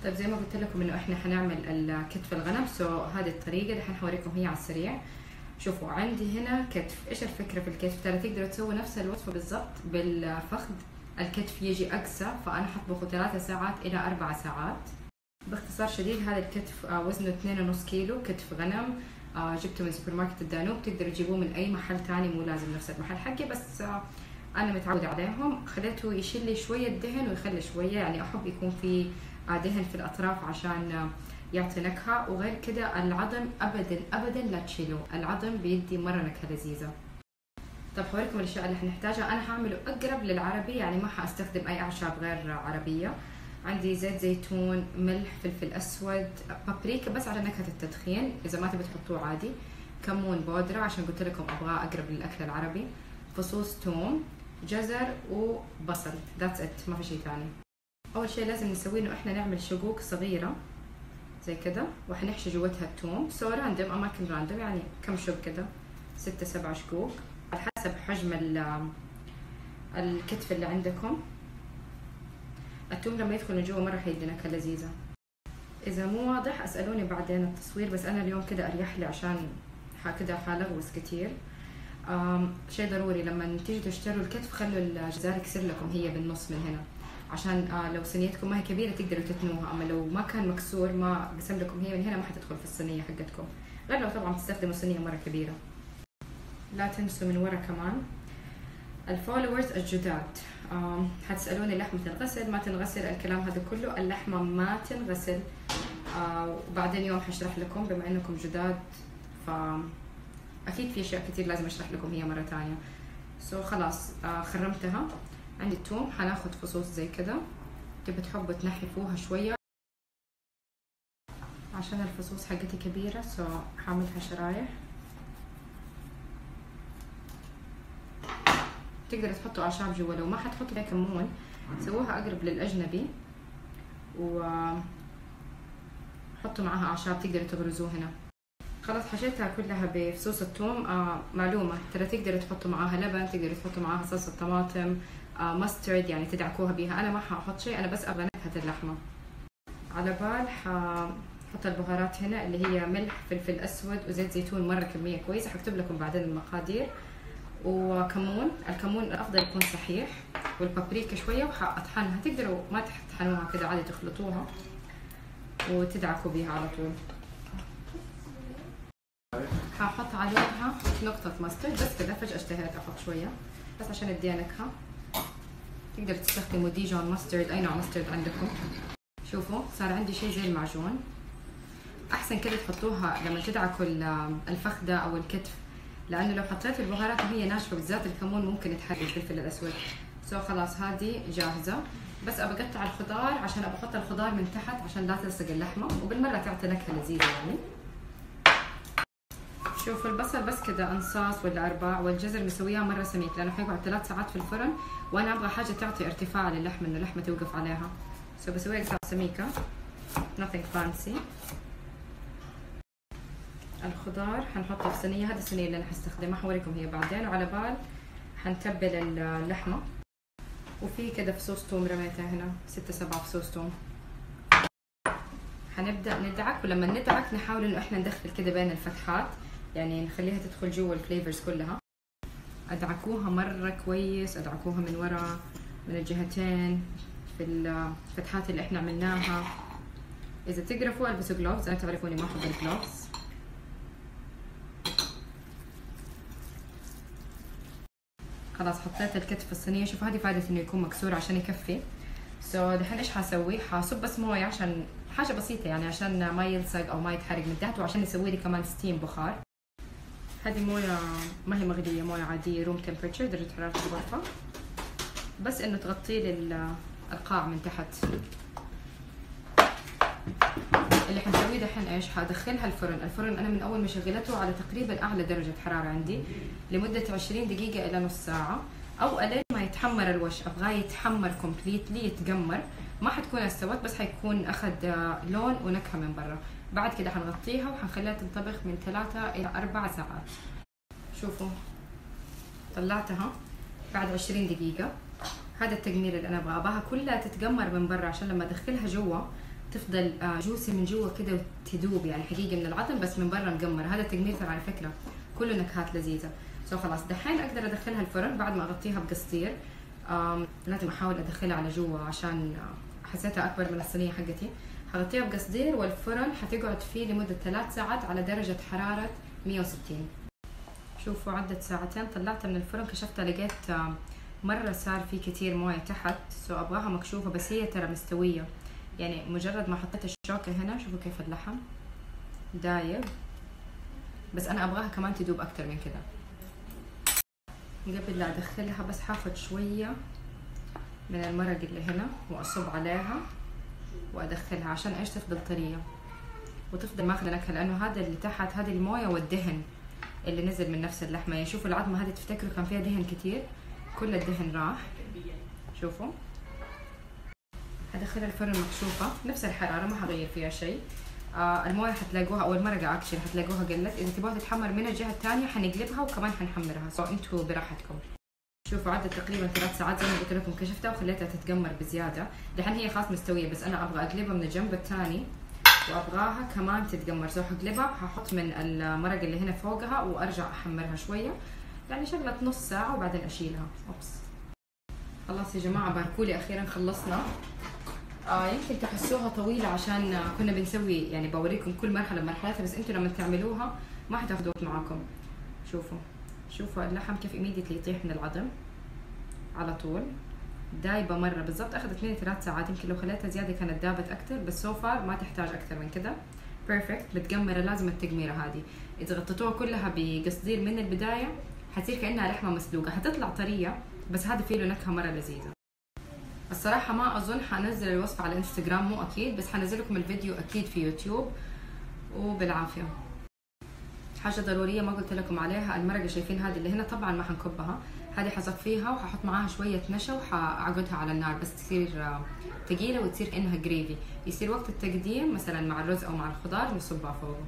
طيب زي ما قلت لكم انه احنا حنعمل الكتف الغنم، هذه الطريقه الحين حوريكم هي على السريع. شوفوا عندي هنا كتف. ايش الفكره في الكتف؟ ترى تقدروا تسووا نفس الوصفه بالضبط بالفخذ. الكتف يجي اقسى، فانا حطبخه 3 ساعات الى 4 ساعات. باختصار شديد هذا الكتف وزنه 2.5 كيلو، كتف غنم. جبته من سوبر ماركت الدانوب، تقدروا تجيبوه من اي محل ثاني، مو لازم نفس المحل حقي، بس انا متعوده عليهم. خليته يشيل لي شويه دهن ويخلي شويه، يعني احب يكون في دهن في الاطراف عشان يعطي نكهه. وغير كده العظم ابدا ابدا لا تشيلوه، العظم بيدي مره نكهه لذيذه. طب حوريكم الاشياء اللي حنحتاجها. انا هعمله اقرب للعربي، يعني ما حاستخدم اي اعشاب غير عربيه. عندي زيت زيتون، ملح، فلفل اسود، بابريكا بس على نكهه التدخين، اذا ما تبي تحطوه عادي، كمون بودره عشان قلت لكم ابغاه اقرب للاكل العربي، فصوص ثوم، جزر وبصل، ذاتس ات، ما في شيء ثاني. اول شيء لازم نسويه انه احنا نعمل شقوق صغيره زي كده، وحنحشي جوتها الثوم. راندوم، اماكن راندوم، يعني كم شق كده، 6 7 شقوق على حسب حجم الكتف اللي عندكم. الثوم لما يدخل من جوا مره حيدي نكهه لذيذه. اذا مو واضح اسالوني بعدين التصوير، بس انا اليوم كده اريح لي عشان كده حلغوص كتير. شيء ضروري لما تيجوا تشتروا الكتف خلوا الجزار يكسر لكم هي بالنص من هنا، عشان لو صينيتكم ما هي كبيره تقدروا تتنوها، اما لو ما كان مكسور ما قسم لكم هي من هنا ما حتدخل في الصينيه حقتكم، غير لو طبعا تستخدموا صينيه مره كبيره. لا تنسوا من ورا كمان الفولورز الجداد. حتسالوني لحمه تنغسل ما تنغسل، الكلام هذا كله اللحمه ما تنغسل. وبعدين يوم حشرح لكم بما انكم جداد، ف اكيد في اشياء كثير لازم اشرح لكم هي مره ثانيه. خلاص خرمتها. عندي الثوم، حناخد فصوص زي كده، تبي تحبوا تنحفوها شويه عشان الفصوص حقتي كبيره، حعملها شرايح. تقدروا تحطوا اعشاب جوا، لو ما حتحطوا فيها كمون سووها اقرب للاجنبي وحطوا معاها اعشاب تقدروا تغرزوه هنا. خلاص حشيتها كلها بفصوص الثوم. معلومه ترى تقدروا تحطوا معاها لبن، تقدروا تحطوا معاها صلصه طماطم، ماسترد، يعني تدعكوها بيها. انا ما حاحط شيء، انا بس ابغى نكهه اللحمه. على بال حط البهارات هنا اللي هي ملح، فلفل اسود وزيت زيتون، مره كميه كويسه، حكتب لكم بعدين المقادير. وكمون، الكمون الافضل يكون صحيح، والبابريكا شويه، وحاطحنها. تقدروا ما تطحنوها كده عادي، تخلطوها وتدعكوا بيها على طول. حاحط عليها نقطه ماسترد بس كده، فجاه اشتهيت احط شويه بس عشان اديها نكهه. تقدروا تستخدموا ديجون ماسترد، اي نوع ماسترد عندكم. شوفوا صار عندي شيء زي المعجون. احسن كده تحطوها لما تدعكوا الفخده او الكتف، لانه لو حطيت البهارات وهي ناشفه بالذات الكمون ممكن يتحرق الفلفل الاسود. خلاص هذه جاهزه، بس ابى اقطع الخضار عشان ابى احط الخضار من تحت عشان لا تلصق اللحمه، وبالمره تعطي نكهه لذيذه يعني. شوفوا البصل بس كده انصاص ولا ارباع، والجزر مسويها مره سميك لانه حيقعد 3 ساعات في الفرن، وانا ابغى حاجه تعطي ارتفاع للحمه، انه اللحمه توقف عليها. بسويها قطع سميكه، nothing fancy. الخضار حنحطه في صينيه، هذه الصينيه اللي انا حستخدمها حوريكم هي بعدين. وعلى بال حنتبل اللحمه، وفي كده فصوص توم رميتها هنا، 6 7 فصوص توم. حنبدا ندعك، ولما ندعك نحاول انه احنا ندخل كده بين الفتحات، يعني نخليها تدخل جوا الفليفرز كلها. ادعكوها مره كويس، ادعكوها من ورا من الجهتين في الفتحات اللي احنا عملناها. اذا تقرفوا البسوا جلوفز، انا تعرفوني ما احب الجلوفز. خلاص حطيت الكتف في الصينيه. شوفوا هذه فائده انه يكون مكسور عشان يكفي. دحين ايش حاسوي؟ حاصب بس مويه عشان حاجه بسيطه، يعني عشان ما يلصق او ما يتحرق من تحت، وعشان يسوي لي كمان ستيم، بخار. هذه مويه ما هي مغليه، مويه عاديه روم تمبرتشر، درجه حراره الغرفه، بس انه تغطي لي القاع من تحت. اللي حنسويه دحين ايش؟ حادخلها الفرن انا من اول ما شغلته على تقريبا اعلى درجه حراره عندي لمده 20 دقيقه الى نص ساعه، او الين ما يتحمر الوش. ابغاه يتحمر كومبليتلي، يتقمر، ما حتكون استوت بس حيكون اخذ لون ونكهه من برا. بعد كده حنغطيها وحنخليها تنطبخ من 3 الى 4 ساعات. شوفوا طلعتها بعد 20 دقيقه. هذا التقمير اللي انا ابغاه كلها تتقمر من برا عشان لما ادخلها جوا تفضل جوسي من جوا كده وتدوب، يعني حقيقي من العظم بس من برا مقمر. هذا التقمير على فكره كله نكهات لذيذه. خلاص دحين اقدر ادخلها الفرن بعد ما اغطيها بقصدير. لازم احاول ادخلها على جوا عشان حسيتها اكبر من الصينيه حقتي. هغطيها بقصدير والفرن حتقعد فيه لمده 3 ساعات على درجه حراره 160. شوفوا عدت ساعتين، طلعتها من الفرن كشفتها لقيت مره صار في كتير مويه تحت، ابغاها مكشوفه بس هي ترى مستويه. يعني مجرد ما حطيت الشوكه هنا شوفوا كيف اللحم دايب، بس انا ابغاها كمان تدوب اكتر من كده. قبل لا ادخلها بس حاخد شويه من المرق اللي هنا واصب عليها وادخلها عشان ايش تفضل طريه وتفضل ماخذه نكهه، لانه هذا اللي تحت هذه المويه والدهن اللي نزل من نفس اللحمه. يعني شوفوا العظمه هذه تفتكروا كان فيها دهن كتير، كل الدهن راح. شوفوا هدخلها الفرن مكشوفه نفس الحراره ما حغير فيها شيء. المويه حتلاقوها او المرقه اكشلي حتلاقوها قلت. اذا تبغوها تتحمر من الجهه الثانيه حنقلبها وكمان حنحمرها، انتوا براحتكم. شوفوا عدت تقريبا 3 ساعات زي ما قلت لكم، كشفتها وخليتها تتقمر بزياده. دحين هي خلاص مستويه بس انا ابغى اقلبها من الجنب الثاني وابغاها كمان تتقمر. حقلبها ححط من المرق اللي هنا فوقها وارجع احمرها شويه، يعني شغله نص ساعه وبعدين اشيلها. اوبس خلاص يا جماعه باركولي اخيرا خلصنا. يمكن تحسوها طويله عشان كنا بنسوي يعني بوريكم كل مرحله بمرحلتها، بس انتوا لما تعملوها ما حتاخذوا وقت معاكم. شوفوا اللحم كيف immediately يطيح من العظم على طول، دايبه مره بالضبط. اخذت مني 3 ساعات، يمكن لو خليتها زياده كانت دابت اكثر، بس سو فار ما تحتاج اكثر من كده. بيرفكت متقمره. لازم التقميره هذه اذا غطيتوها كلها بقصدير من البدايه حتصير كانها لحمه مسلوقه، حتطلع طريه بس هذا فيه له نكهه مره لذيذه. الصراحه ما اظن حنزل الوصفه على الانستغرام، مو اكيد، بس حنزل لكم الفيديو اكيد في يوتيوب. وبالعافيه. حاجه ضروريه ما قلت لكم عليها، المرقه شايفين هذه اللي هنا طبعا ما حنكبها، هذه حصفيها وححط معاها شويه نشا وحعقدها على النار بس تصير ثقيله وتصير انها جريفي. يصير وقت التقديم مثلا مع الرز او مع الخضار نصبها فوقه.